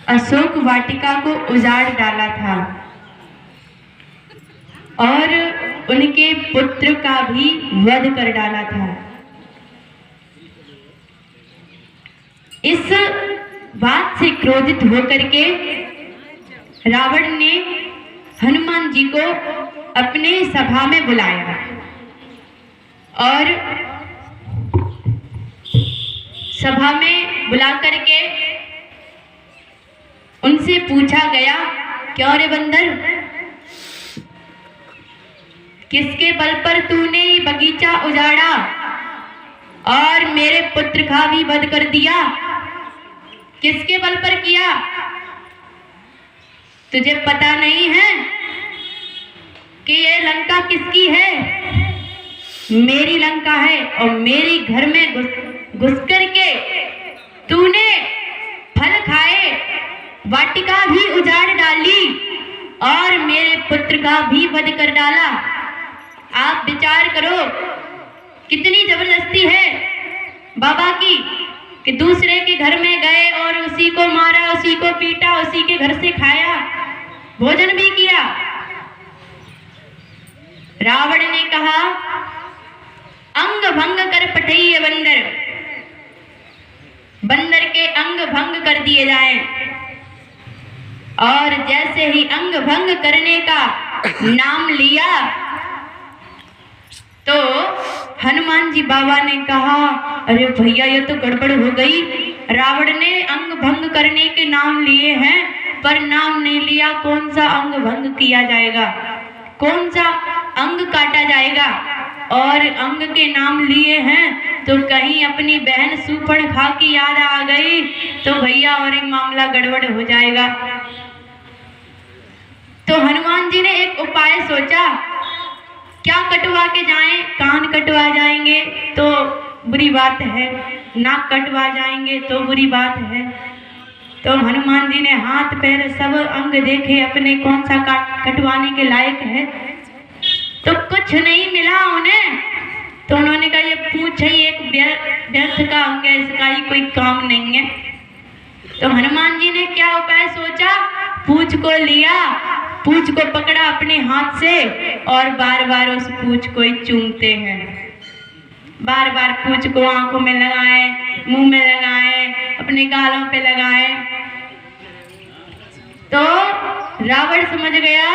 अशोक वाटिका को उजाड़ डाला था और उनके पुत्र का भी वध कर डाला था। इस बात से क्रोधित होकर के रावण ने हनुमान जी को अपने सभा में बुलाया और सभा में बुला करके उनसे पूछा गया, क्यों रे बंदर, किसके बल पर तूने बगीचा उजाड़ा और मेरे पुत्र का भी वध कर दिया? किसके बल पर किया? तुझे पता नहीं है कि ये लंका किसकी है? मेरी लंका है और मेरे घर में घुस करके तूने फल खाए, वाटिका भी उजाड़ डाली और मेरे पुत्र का भी वध कर डाला। आप विचार करो कितनी जबरदस्ती है बाबा की कि दूसरे के घर में गए और उसी को मारा, उसी को पीटा, उसी के घर से खाया, भोजन भी किया। रावण ने कहा, अंग भंग कर पठइये बंदर, बंदर के अंग भंग कर दिए जाएं। और जैसे ही अंग भंग करने का नाम लिया तो हनुमान जी बाबा ने कहा, अरे भैया ये तो गड़बड़ हो गई। रावण ने अंग भंग करने के नाम लिए हैं पर नाम नहीं लिया कौन सा अंग भंग किया जाएगा, कौन सा अंग काटा जाएगा। और अंग के नाम लिए हैं तो कहीं अपनी बहन सूर्पणखा की याद आ गई तो भैया और एक मामला गड़बड़ हो जाएगा। तो हनुमान जी ने एक उपाय सोचा, क्या कटवा के जाएं? कान कटवा जाएंगे तो बुरी बात है, नाक कटवा जाएंगे तो बुरी बात है। तो हनुमान जी ने हाथ पैर सब अंग देखे अपने कौन सा कटवाने के लायक है, तो कुछ नहीं मिला उन्हें। तो उन्होंने कहा, ये पूंछ ही एक व्यर्थ का अंग है, इसका ही कोई काम नहीं है। तो हनुमान जी ने क्या उपाय सोचा, पूंछ को लिया, पूंछ को पकड़ा अपने हाथ से और बार बार उस पूंछ को ही चूमते हैं। बार बार पूंछ को आंखों में लगाए, मुंह में लगाए, अपने गालों पे लगाए। तो रावण समझ गया,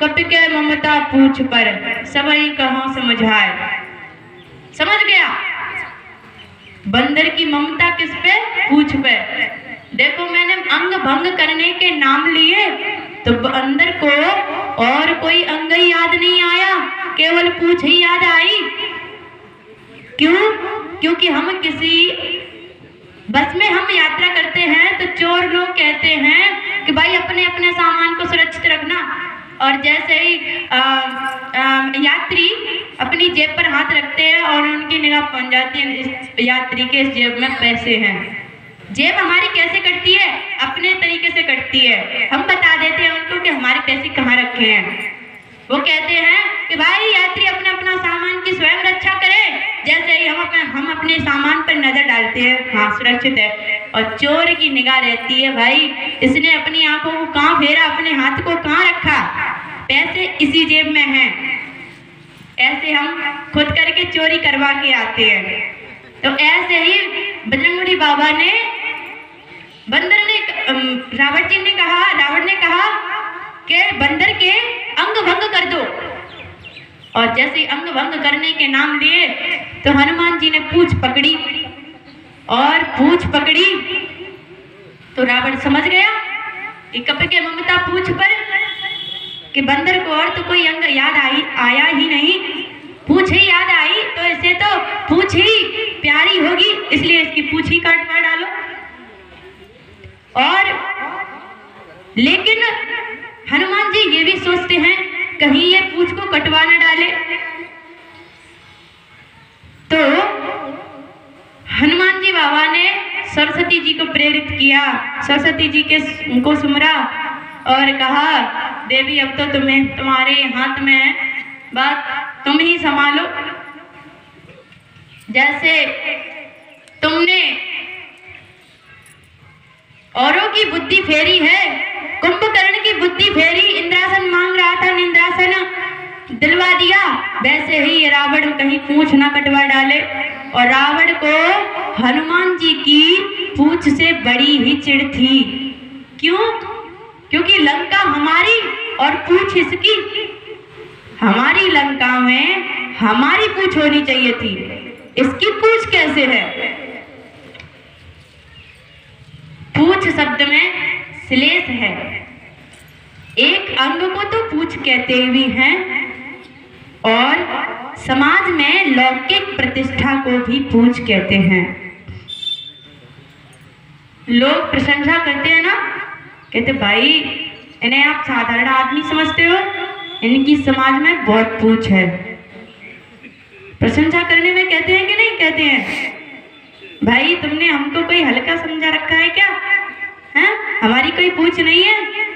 कपि के ममता पूंछ पर, सबई कहाँ समझाए। समझ गया बंदर की ममता किस पे? पूंछ पे। देखो मैंने अंग भंग करने के नाम लिए तो बंदर को और कोई अंग ही याद नहीं आया, केवल पूंछ ही याद आई। क्यों? क्योंकि हम किसी बस में हम यात्रा करते हैं तो चोर लोग कहते हैं कि भाई अपने अपने सामान को सुरक्षित रखना, और जैसे ही यात्री अपनी जेब पर हाथ रखते हैं और उनकी निगाह पहुंच जाती है इस यात्री के इस जेब में पैसे हैं। जेब हमारी कैसे कटती है? अपने तरीके से कटती है। हम बता देते हैं उनको कि हमारे पैसे कहाँ रखे हैं। वो कहते हैं कि भाई यात्री अपना अपना सामान की स्वयं रक्षा करे। जैसे ही हम अपने सामान पर नजर डालते हैं, हाँ सुरक्षित है, और चोर की निगाह रहती है, भाई इसने अपनी आंखों को कहाँ फेरा, अपने हाथ को कहाँ रखा, पैसे इसी जेब में हैं। ऐसे हम खुद करके चोरी करवा के आते हैं। तो ऐसे ही बजरंगबली बाबा ने रावण ने कहा कि बंदर के अंग भंग कर दो। और जैसे अंग भंग करने के नाम लिए तो हनुमान जी ने पूंछ पकड़ी, और पूंछ पकड़ी तो रावण समझ गया कि कपि के ममता पूंछ पर, कि बंदर को और तो कोई अंग याद आया ही नहीं, पूंछ ही याद आई, तो इसे तो पूंछ ही प्यारी होगी, इसलिए इसकी पूंछ ही काटवा डालो। और लेकिन हनुमान जी ये भी सोचते हैं कहीं ये पूंछ को कटवा न डाले। तो हनुमान जी बाबा ने सरस्वती जी को प्रेरित किया, सरस्वती जी को सुमरा और कहा, देवी अब तो तुम्हारे हाथ में है, बात तुम ही संभालो। जैसे तुमने औरों की बुद्धि फेरी है, कुंभकर्ण की बुद्धि फेरी, इंद्रासन मांग रहा था, निंद्रासन दिलवा दिया। वैसे ही ये रावण कहीं पूंछ ना कटवा डाले। और रावण को हनुमान जी की पूंछ से बड़ी ही चिढ़ थी। क्यों? क्योंकि लंका हमारी और पूंछ इसकी। हमारी लंका में हमारी पूंछ होनी चाहिए थी, इसकी पूंछ कैसे है? पूंछ शब्द में श्लेष है। एक अंग को तो पूंछ कहते भी हैं और समाज में लौकिक प्रतिष्ठा को भी पूंछ कहते हैं। लोग प्रशंसा करते हैं ना, कहते भाई इन्हें आप साधारण आदमी समझते हो, इनकी समाज में बहुत पूंछ है। प्रशंसा करने में कहते हैं कि नहीं कहते हैं? भाई तुमने हमको कोई हल्का समझा रखा है क्या? हैं? हमारी कोई पूंछ नहीं है।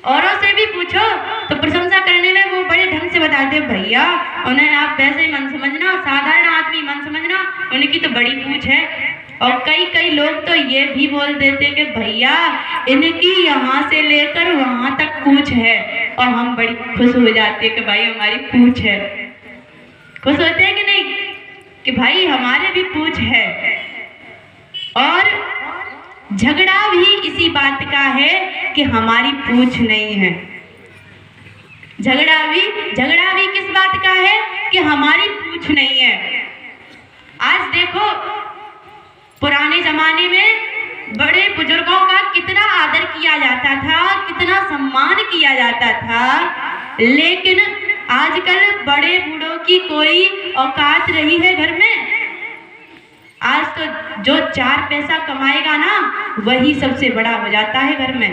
औरों से भी पूछो तो प्रशंसा करने में वो बड़े ढंग से बताते हैं, भैया उन्हें आप वैसे ही मन समझना, साधारण आदमी मन समझना, उनकी तो बड़ी पूंछ है। और कई लोग तो ये भी बोल देते कि भैया इनकी यहाँ से लेकर वहां तक पूंछ है। और हम बड़ी खुश हो जाते हैं कि भाई हमारी पूंछ है। खुश होते हैं कि नहीं कि भाई हमारे भी पूंछ है। और झगड़ा भी इसी बात का है कि हमारी पूंछ नहीं है। झगड़ा भी किस बात का है कि हमारी पूंछ नहीं है। आज देखो पुराने जमाने में बड़े बुजुर्गों का कितना आदर किया जाता था, कितना सम्मान किया जाता था, लेकिन आजकल बड़े बूढ़ों की कोई औकात रही है घर में। आज तो जो 4 पैसा कमाएगा ना वही सबसे बड़ा हो जाता है घर में।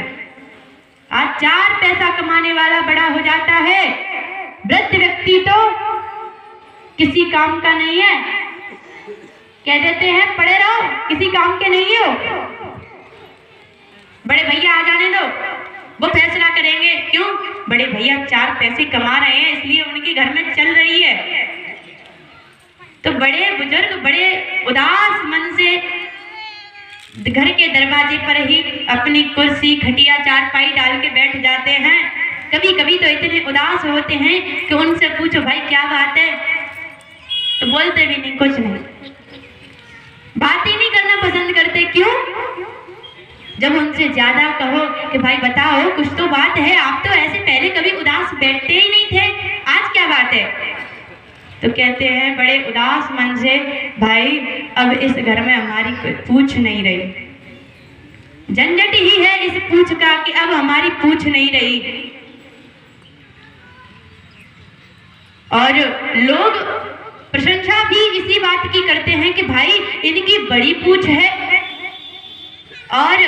आज 4 पैसा कमाने वाला बड़ा हो जाता है। वृद्ध व्यक्ति तो किसी काम का नहीं है, कह देते हैं पड़े रहो, किसी काम के नहीं हो, बड़े भैया आ जाने दो, वो फैसला करेंगे। क्यों? बड़े भैया 4 पैसे कमा रहे हैं इसलिए उनके घर में चल रही है। तो बड़े बुजुर्ग बड़े उदास मन से घर के दरवाजे पर ही अपनी कुर्सी खटिया चारपाई डाल के बैठ जाते हैं। कभी कभी तो इतने उदास होते हैं कि उनसे पूछो भाई क्या बात है, तो बोलते भी नहीं, कुछ नहीं, बात ही नहीं करना पसंद करते। क्यों? जब उनसे ज्यादा कहो कि भाई बताओ कुछ तो बात है, आप तो ऐसे पहले कभी उदास बैठते ही नहीं थे, आज क्या बात है? तो कहते हैं बड़े उदास मन से, भाई अब इस घर में हमारी कोई पूंछ नहीं रही। झंझट ही है इस पूंछ का कि अब हमारी पूंछ नहीं रही। और लोग प्रशंसा भी इसी बात की करते हैं कि भाई इनकी बड़ी पूंछ है। और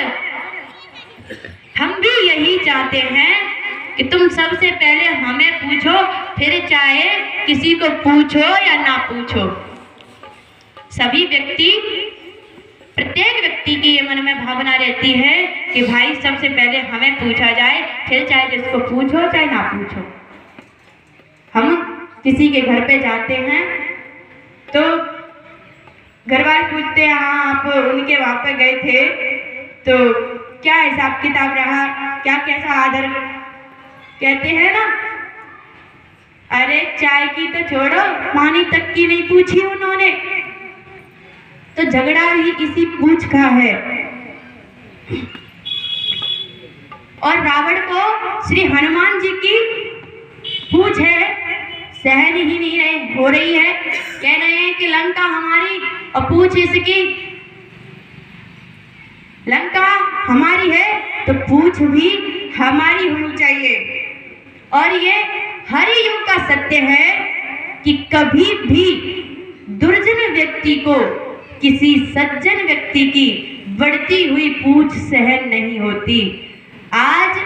हम भी यही चाहते हैं कि तुम सबसे पहले हमें पूछो, फिर चाहे किसी को पूछो या ना पूछो। सभी व्यक्ति, प्रत्येक व्यक्ति की ये मन में भावना रहती है कि भाई सबसे पहले हमें पूछा जाए, फिर चाहे जिसको पूछो चाहे ना पूछो। हम किसी के घर पे जाते हैं तो घर वाले पूछते हैं, हाँ आप उनके वहां पे गए थे तो क्या हिसाब किताब रहा, क्या कैसा आदर? कहते हैं ना, अरे चाय की तो छोड़ो, पानी तक की नहीं पूछी उन्होंने। तो झगड़ा ही इसी पूछ का है। और रावण को श्री हनुमान जी की पूछ है, सहन ही नहीं हो रही है। कह रहे हैं कि लंका हमारी और पूछ इसकी। लंका हमारी है तो पूछ भी हमारी होनी चाहिए। और ये हर युग का सत्य है कि कभी भी दुर्जन व्यक्ति को किसी सज्जन व्यक्ति की बढ़ती हुई पूछ सहन नहीं होती। आज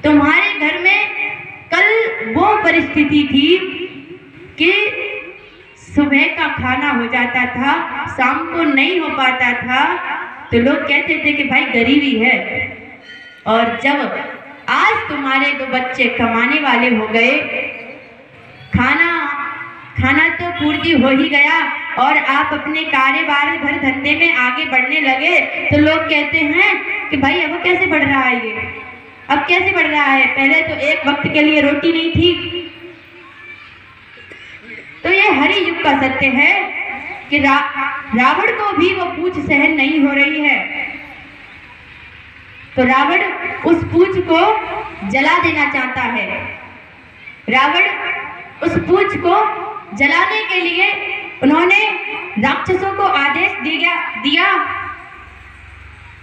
तुम्हारे घर में कल वो परिस्थिति थी कि सुबह का खाना हो जाता था, शाम को नहीं हो पाता था, तो लोग कहते थे कि भाई गरीबी है। और जब आज तुम्हारे 2 बच्चे कमाने वाले हो गए, खाना तो पूर्ति हो ही गया, और आप अपने कारोबार घर धंधे में आगे बढ़ने लगे तो लोग कहते हैं कि भाई अब कैसे बढ़ रहा है, ये अब कैसे बढ़ रहा है, पहले तो एक वक्त के लिए रोटी नहीं थी। तो ये हरि युग का सत्य है कि रावण को भी वो पूंछ सहन नहीं हो रही है, तो रावण उस पूंछ को जला देना चाहता है। रावण उस पूंछ को जलाने के लिए उन्होंने राक्षसों को आदेश दिया।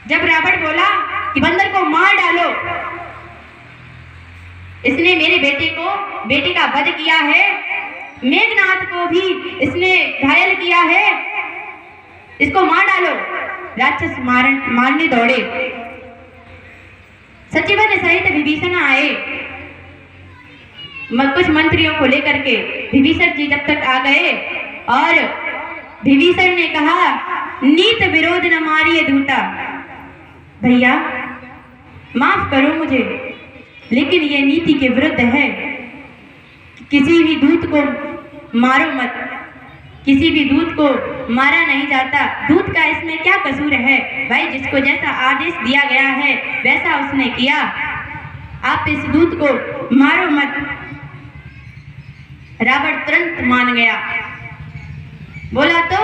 जब रावण बोला कि बंदर को मार डालो, इसने मेरे बेटे का वध किया है, मेघनाथ को भी इसने घायल किया है, इसको मार डालो। राक्षस मारने दौड़े। सचिवन सहित विभीषण आए, कुछ मंत्रियों को लेकर के। विभीषण जी जब तक आ गए और विभीषण ने कहा, नीत विरोध न मारिए दूता। भैया माफ करो मुझे, लेकिन ये नीति के विरुद्ध है। किसी भी दूत को मारो मत, किसी भी दूत को मारा नहीं जाता। दूत का इसमें क्या कसूर है भाई? जिसको जैसा आदेश दिया गया है वैसा उसने किया, आप इस दूत को मारो मत। रावण तुरंत मान गया, बोला तो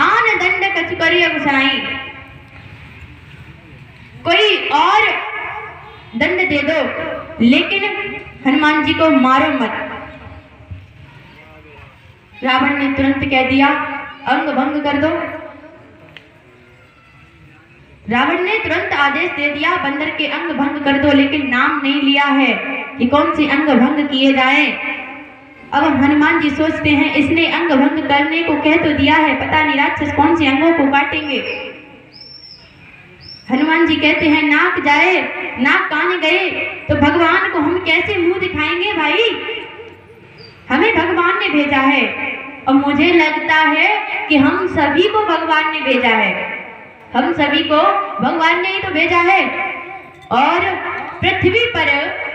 आन दंड कछु करिय गुसाई, कोई और दंड दे दो, लेकिन हनुमान जी को मारो मत। रावण ने तुरंत कह दिया, अंग भंग कर दो। रावण ने तुरंत आदेश दे दिया, बंदर के अंग भंग कर दो, लेकिन नाम नहीं लिया है कि कौन सी अंग भंग किए जाएं। अब हनुमान जी सोचते हैं, इसने अंग भंग करने को कह तो दिया है, पता नहीं राक्षस कौन से अंगों को काटेंगे। हनुमान जी कहते हैं, नाक जाए, नाक कान गए तो भगवान को हम कैसे मुंह दिखाएंगे भाई? हमें भगवान ने भेजा है, और मुझे लगता है कि हम सभी को भगवान ने भेजा है, हम सभी को भगवान ने ही तो भेजा है। और पृथ्वी पर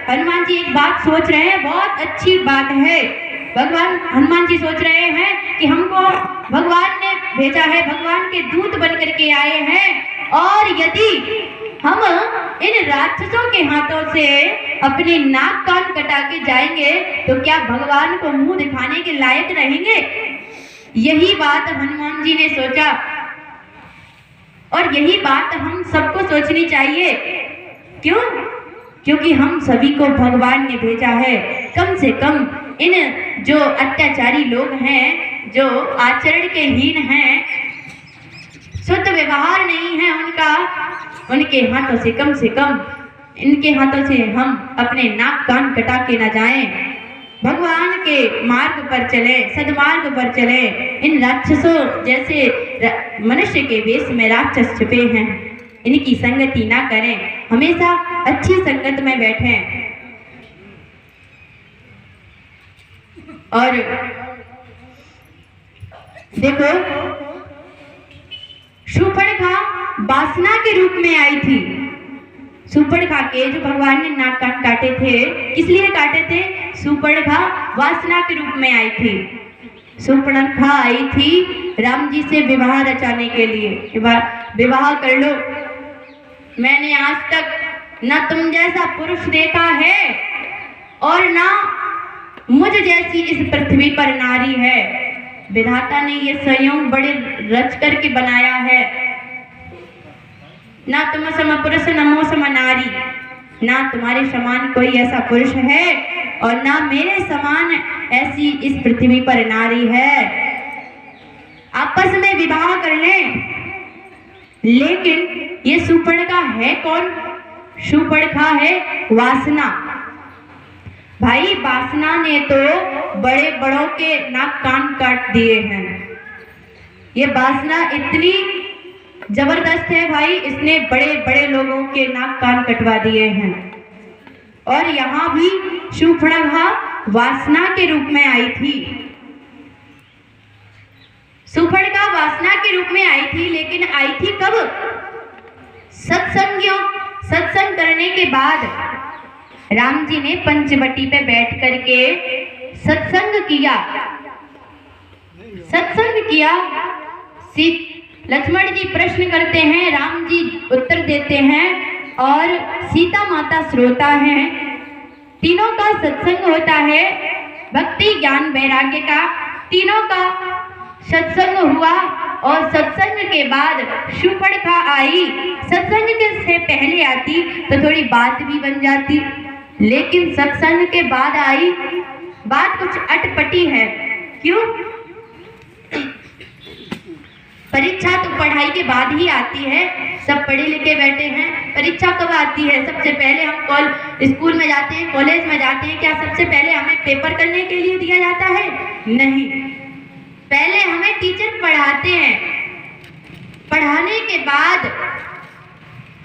हनुमान जी एक बात सोच रहे हैं, बहुत अच्छी बात है। हनुमान जी सोच रहे हैं कि हमको भगवान ने भेजा है, भगवान के दूत बन करके आए हैं, और यदि हम इन राक्षसों के हाथों से अपने नाक कान कटा के जाएंगे तो क्या भगवान को मुंह दिखाने के लायक रहेंगे? यही बात हनुमान जी ने सोचा, और यही बात हम सबको सोचनी चाहिए। क्यों? क्योंकि हम सभी को भगवान ने भेजा है। कम से कम इन जो अत्याचारी लोग हैं, जो आचरण के हीन हैं, शुद्ध व्यवहार नहीं है उनका, उनके हाथों से कम इनके हाथों से हम अपने नाक कान कटा के न जाएं, भगवान के मार्ग पर चले, सद्मार्ग पर चले। इन राक्षसों जैसे मनुष्य के वेश में राक्षस छुपे हैं, इनकी संगति ना करें, हमेशा अच्छी संगत में बैठें। और देखो, शूर्पणखा वासना के रूप में आई थी। शूर्पणखा के जो भगवान ने नाक कान काटे थे, किस लिए काटे थे? शूर्पणखा वासना के रूप में आई थी। शूर्पणखा आई थी राम जी से विवाह रचाने के लिए, विवाह कर लो, मैंने आज तक न तुम जैसा पुरुष देखा है और ना मुझ जैसी इस पृथ्वी पर नारी है। विधाता ने ये संयोग बड़े रच करके बनाया है। ना तुम सम पुरुष नमो सम नारी, ना तुम्हारे समान कोई ऐसा पुरुष है और ना मेरे समान ऐसी इस पृथ्वी पर नारी है। आपस में विवाह कर लें, लेकिन ये शूर्पणखा है कौन? शूर्पणखा है वासना। भाई वासना ने तो बड़े बड़ों के नाक कान काट दिए हैं। ये वासना इतनी जबरदस्त है भाई, इसने बड़े बड़े लोगों के नाक कान कटवा दिए हैं। और यहाँ भी शूर्पणखा वासना के रूप में आई थी। शूर्पणखा वासना के रूप में आई थी, लेकिन आई थी कब? सत्संग करने के बाद राम जी ने पंचवटी पे बैठ करके सत्संग किया। सत्संग किया। लक्ष्मण जी प्रश्न करते हैं, राम जी उत्तर देते हैं और सीता माता श्रोता हैं। तीनों का सत्संग होता है, भक्ति ज्ञान वैराग्य का। तीनों का सत्संग हुआ और सत्संग के बाद शूर्पणखा आई। सत्संग के से पहले आती तो थोड़ी बात भी बन जाती, लेकिन सत्संग के बाद आई, बात कुछ अटपटी है। क्यों? परीक्षा तो पढ़ाई के बाद ही आती है, सब पढ़े लिखे बैठे हैं। परीक्षा कब आती है? सबसे पहले हम स्कूल में जाते हैं, कॉलेज में जाते हैं, क्या सबसे पहले हमें पेपर करने के लिए दिया जाता है? नहीं, पहले हमें टीचर पढ़ाते हैं। पढ़ाने के बाद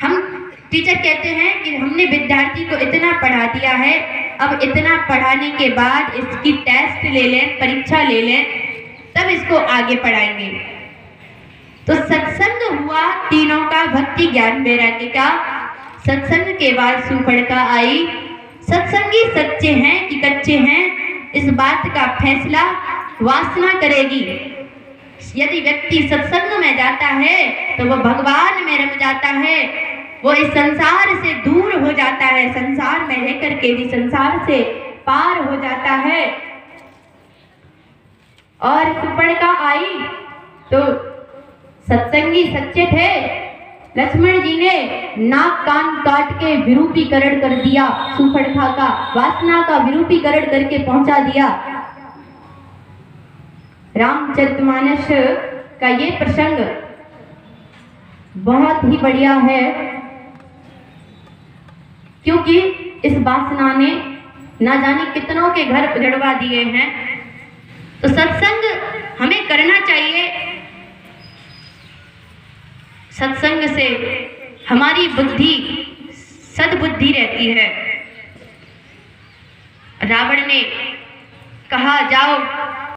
हम टीचर कहते हैं कि हमने विद्यार्थी को इतना पढ़ा दिया है, अब इतना पढ़ाने के बाद इसकी टेस्ट ले लें, परीक्षा ले लें, तब इसको आगे पढ़ाएंगे। तो सत्संग हुआ तीनों का, भक्ति ज्ञान वैराग्य का। सत्संग के बाद शूर्पणखा आई। सत्संगी सच्चे हैं कि कच्चे हैं, इस बात का फैसला वासना करेगी। यदि व्यक्ति सत्संग में जाता है तो वह भगवान में रम जाता है, वो इस संसार से दूर हो जाता है, संसार में रह करके भी संसार से पार हो जाता है। और शूर्पणखा आई तो सत्संगी सच्चे थे। लक्ष्मण जी ने नाक कान काट के विरूपीकरण कर दिया, शूर्पणखा का वासना का विरूपीकरण करके पहुंचा दिया। रामचरितमानस का ये प्रसंग बहुत ही बढ़िया है, क्योंकि इस वासना ने ना जाने कितनों के घर उजड़वा दिए हैं। तो सत्संग हमें करना चाहिए। सत्संग से हमारी बुद्धि सद्बुद्धि रहती है। रावण ने कहा, जाओ